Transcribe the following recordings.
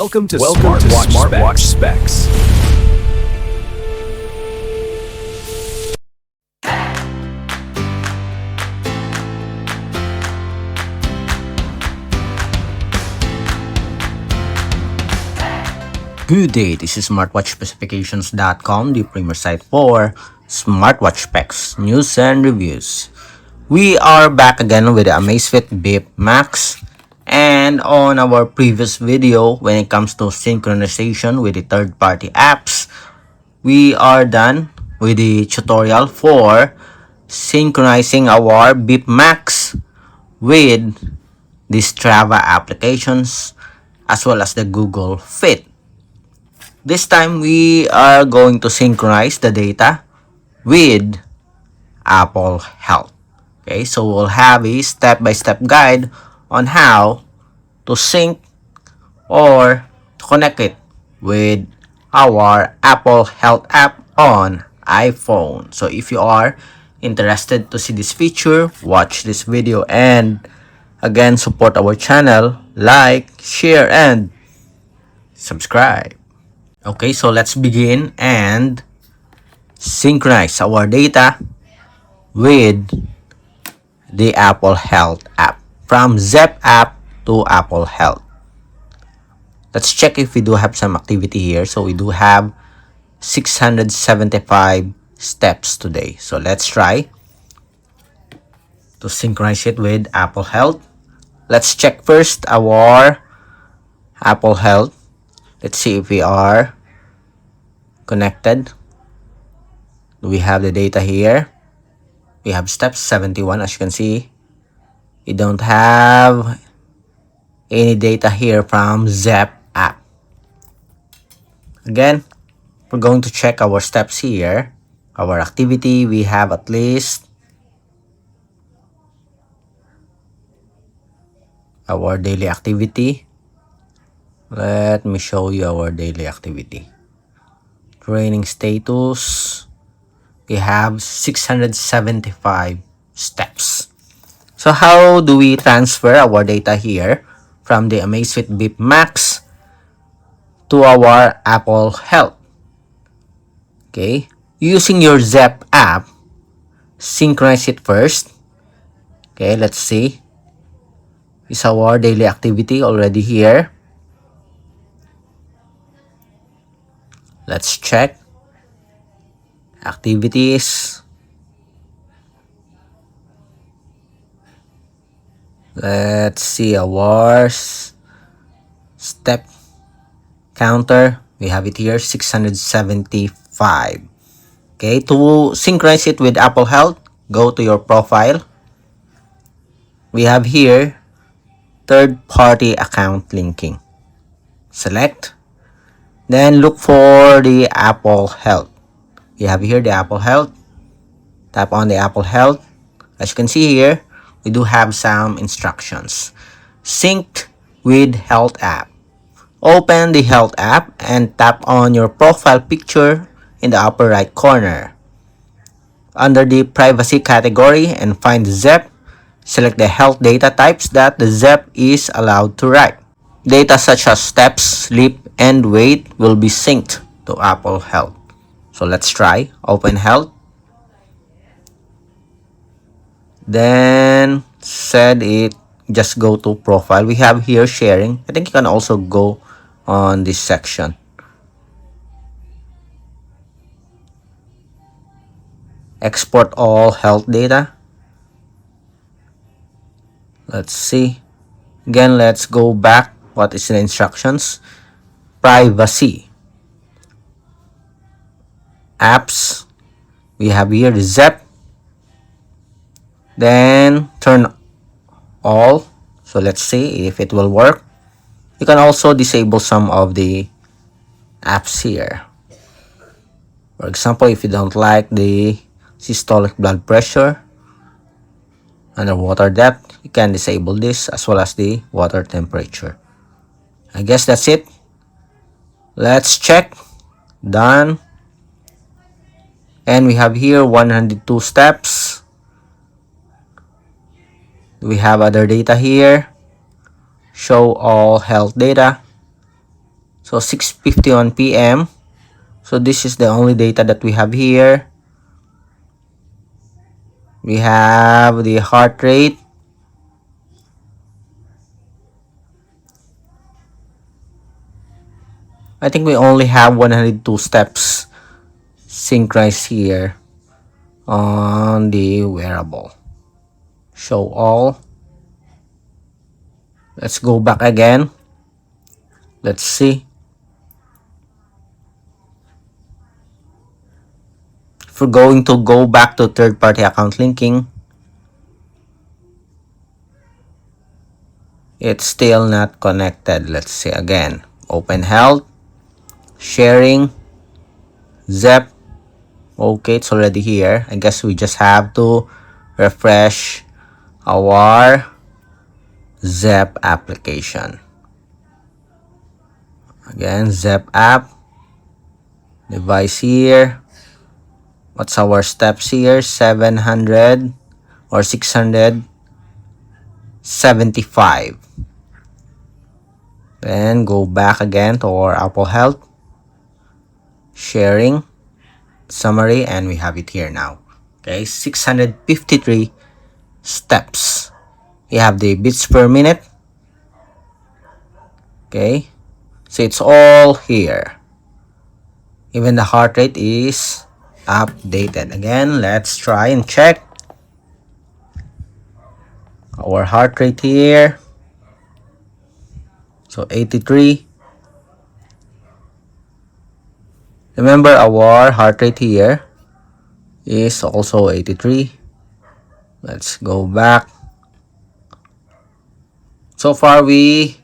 Welcome to Smartwatch Specs. Good day, this is smartwatchspecifications.com, the premier site for smartwatch specs, news, and reviews. We are back again with the Amazfit BIP Max, and on our previous video, when it comes to synchronization with the third-party apps, we are done with the tutorial for synchronizing our BIP Max with the Strava applications as well as the Google Fit. This time, we are going to synchronize the data with Apple Health. Okay, so we'll have a step-by-step guide on how to sync or to connect it with our Apple Health app on iPhone. So if you are interested to see this feature, watch this video and again support our channel, like, share, and subscribe. Okay, so let's begin and synchronize our data with the Apple Health app from Zepp app to Apple Health. Let's check if we do have some activity here. So we do have 675 steps today. So let's try to synchronize it with Apple Health. Let's check first our Apple Health. Let's see if we are connected. We have the data here. We have steps 71, as you can see. We don't have any data here from Zepp app. Again, we're going to check our steps here. Our activity, we have at least our daily activity. Let me show you our daily activity. Training status, we have 675 steps. So how do we transfer our data here from the Amazfit BIP Max to our Apple Health? Okay, using your Zepp app, synchronize it first. Okay, let's see. Is our daily activity already here? Let's check activities. Let's see our step counter. We have it here, 675. Okay, to synchronize it with Apple Health, go to your profile. We have here third-party account linking. Select. Then look for the Apple Health. We have here the Apple Health. Tap on the Apple Health. As you can see here, we do have some instructions. Sync with Health app. Open the Health app and tap on your profile picture in the upper right corner. Under the privacy category and find Zepp, select the health data types that the Zepp is allowed to write. Data such as steps, sleep, and weight will be synced to Apple Health. So let's try. Open Health. Then set it, just go to profile. We have here sharing. I think you can also go on this section. Export all health data. Let's see. Again, let's go back. What is the instructions? Privacy. Apps. We have here the Zepp. Then turn all. So let's see if it will work. You can also disable some of the apps here. For example, if you don't like the systolic blood pressure, underwater depth, you can disable this as well as the water temperature. I guess that's it. Let's check. Done. And we have here 102 steps. We have other data here. Show all health data. So 6:51 p.m. So this is the only data that we have here. We have the heart rate. I think we only have 102 steps synchronized here on the wearable. Show all. Let's go back again. Let's see. If we're going to go back to third-party account linking, it's still not connected. Let's see again. Open health, sharing, Zepp. Okay, it's already here. I guess we just have to refresh our Zepp application. Again, Zepp app, device here. What's our steps here? 700 or 675. Then go back again to our Apple Health, sharing, summary, and we have it here now. Okay, 653 steps. You have the beats per minute. Okay, so it's all here. Even the heart rate is updated. Again, let's try and check our heart rate here. So 83. Remember, our heart rate here is also 83. Let's go back. So far, we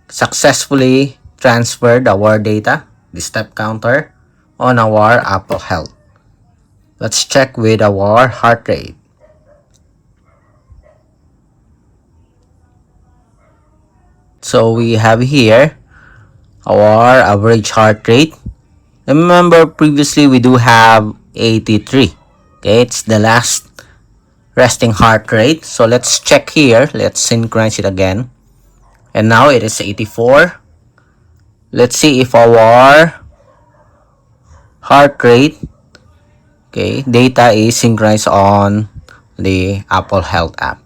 successfully transferred our data, the step counter, on our Apple Health. Let's check with our heart rate. So we have here our average heart rate. Remember, previously we do have 83. Okay, it's the last resting heart rate. So let's check here. Let's synchronize it again. And now it is 84. Let's see if our heart rate, okay, data is synchronized on the Apple Health app.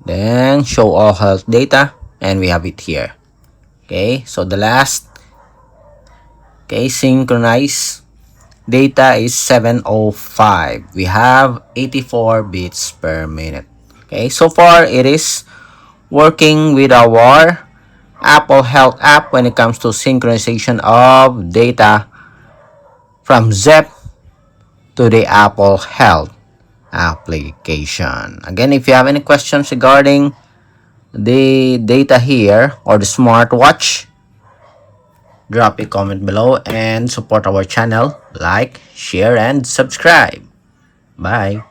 Then show all health data, and we have it here. Okay, so the last, okay, synchronized data is 705. We have 84 beats per minute. Okay, so far it is working with our Apple Health app when it comes to synchronization of data from Zepp to the Apple Health application. Again, if you have any questions regarding the data here or the smartwatch, drop a comment below and support our channel. Like, share, and subscribe. Bye.